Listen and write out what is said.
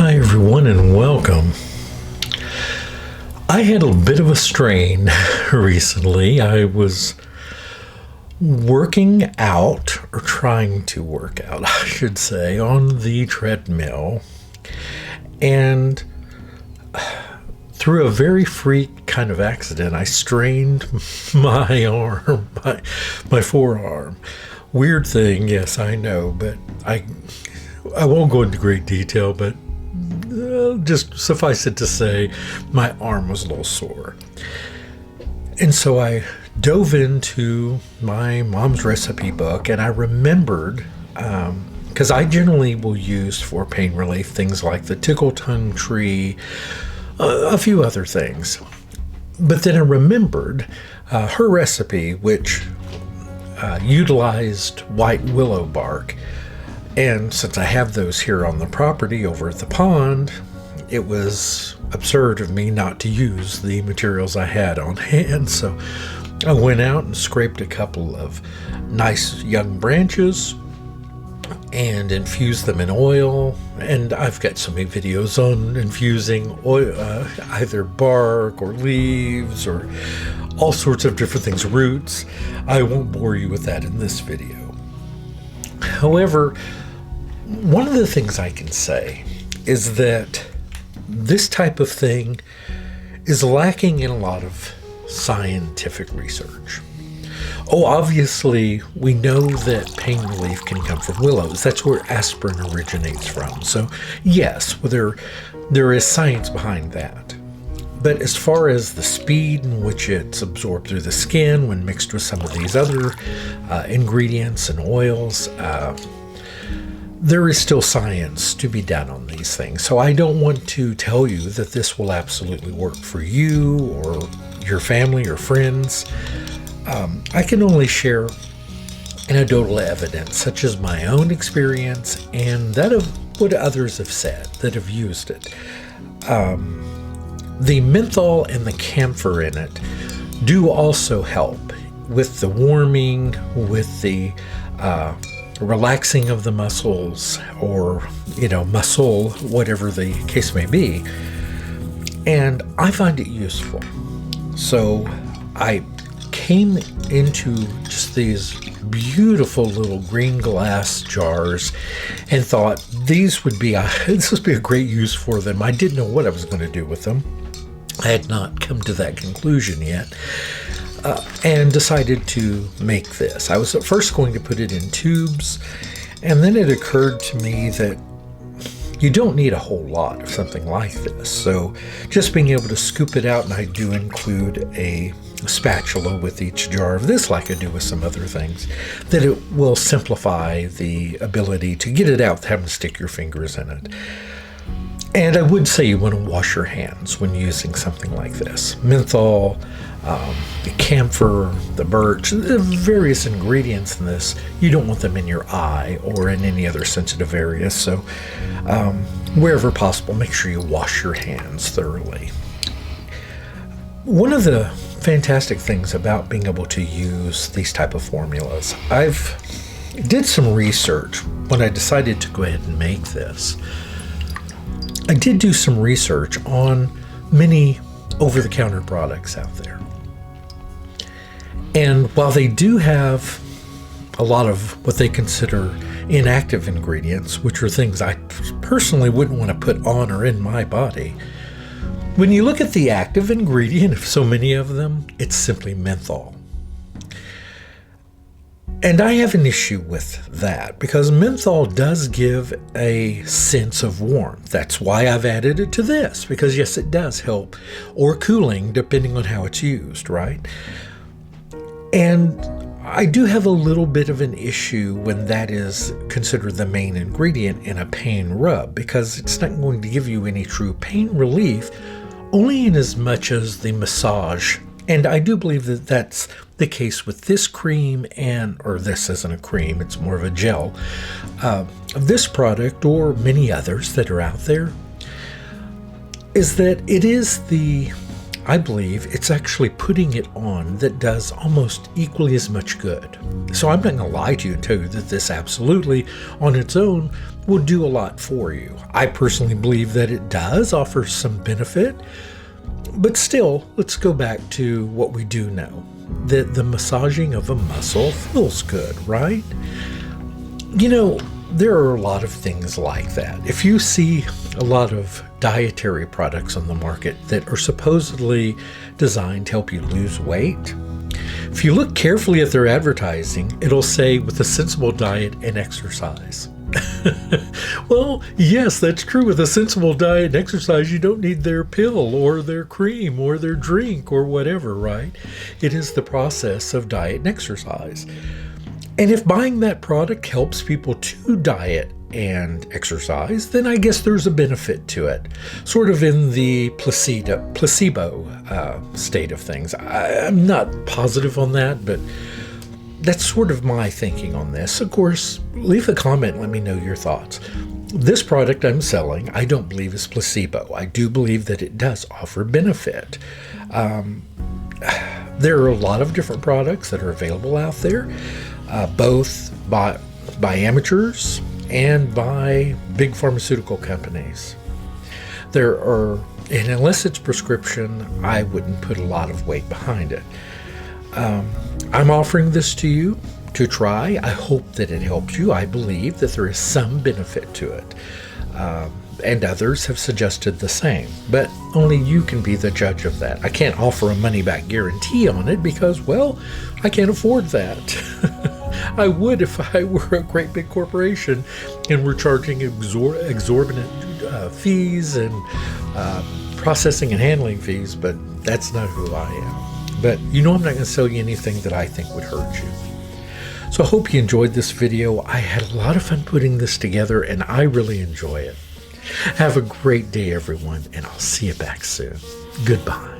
Hi everyone and welcome. I had a bit of a strain recently. I was working out, or trying to work out, I should say, on the treadmill. And through a very freak kind of accident, I strained my arm, my forearm. Weird thing, yes, I know, but I won't go into great detail, but just suffice it to say, my arm was a little sore. And so I dove into my mom's recipe book, and I remembered, because I generally will use for pain relief things like the tickle tongue tree, a few other things. But then I remembered her recipe, which utilized white willow bark. And since I have those here on the property over at the pond, it was absurd of me not to use the materials I had on hand. So I went out and scraped a couple of nice young branches and infused them in oil. And I've got so many videos on infusing oil, either bark or leaves or all sorts of different things, roots. I won't bore you with that in this video. However, one of the things I can say is that this type of thing is lacking in a lot of scientific research. Oh, obviously, we know that pain relief can come from willows. That's where aspirin originates from. So, yes, well, there is science behind that. But as far as the speed in which it's absorbed through the skin when mixed with some of these other ingredients and oils, there is still science to be done on these things. So I don't want to tell you that this will absolutely work for you or your family or friends. I can only share anecdotal evidence, such as my own experience and that of what others have said that have used it. The menthol and the camphor in it do also help with the warming, with the relaxing of the muscles, or muscle, whatever the case may be. And I find it useful. So I came into just these beautiful little green glass jars and thought this would be a great use for them. I didn't know what I was going to do with them. I had not come to that conclusion yet. And decided to make this. I was at first going to put it in tubes, and then it occurred to me that you don't need a whole lot of something like this. So just being able to scoop it out, and I do include a spatula with each jar of this, like I do with some other things, that it will simplify the ability to get it out without having to stick your fingers in it. And I would say you want to wash your hands when using something like this. Menthol, the camphor, the birch, the various ingredients in this, you don't want them in your eye or in any other sensitive area. So wherever possible, make sure you wash your hands thoroughly. One of the fantastic things about being able to use these type of formulas, I've did some research when I decided to go ahead and make this. I did do some research on many over-the-counter products out there. And while they do have a lot of what they consider inactive ingredients, which are things I personally wouldn't want to put on or in my body, when you look at the active ingredient of so many of them, it's simply menthol. And I have an issue with that because menthol does give a sense of warmth. That's why I've added it to this, because yes, it does help, or cooling, depending on how it's used, right? And I do have a little bit of an issue when that is considered the main ingredient in a pain rub, because it's not going to give you any true pain relief, only in as much as the massage. And I do believe that that's the case with this cream, or this isn't a cream, it's more of a gel, of this product or many others that are out there, is that it is the I believe it's actually putting it on that does almost equally as much good. So I'm not going to lie to you and tell you that this absolutely, on its own, will do a lot for you. I personally believe that it does offer some benefit, but still, let's go back to what we do know, that the massaging of a muscle feels good, right? You know, there are a lot of things like that. If you see a lot of dietary products on the market that are supposedly designed to help you lose weight, if you look carefully at their advertising, it'll say with a sensible diet and exercise. Well, yes, that's true. With a sensible diet and exercise, you don't need their pill or their cream or their drink or whatever, right? It is the process of diet and exercise. And if buying that product helps people to diet and exercise, then I guess there's a benefit to it, sort of in the placebo state of things. I'm not positive on that, but that's sort of my thinking on this. Of course, leave a comment and let me know your thoughts. This product I'm selling, I don't believe is placebo. I do believe that it does offer benefit. There are a lot of different products that are available out there, both by amateurs and by big pharmaceutical companies. There are, and unless it's prescription, I wouldn't put a lot of weight behind it. I'm offering this to you to try. I hope that it helps you. I believe that there is some benefit to it. And others have suggested the same, but only you can be the judge of that. I can't offer a money-back guarantee on it because, well, I can't afford that. I would if I were a great big corporation and were charging exorbitant fees and processing and handling fees, but that's not who I am. But you know I'm not going to sell you anything that I think would hurt you. So I hope you enjoyed this video. I had a lot of fun putting this together, and I really enjoy it. Have a great day, everyone, and I'll see you back soon. Goodbye.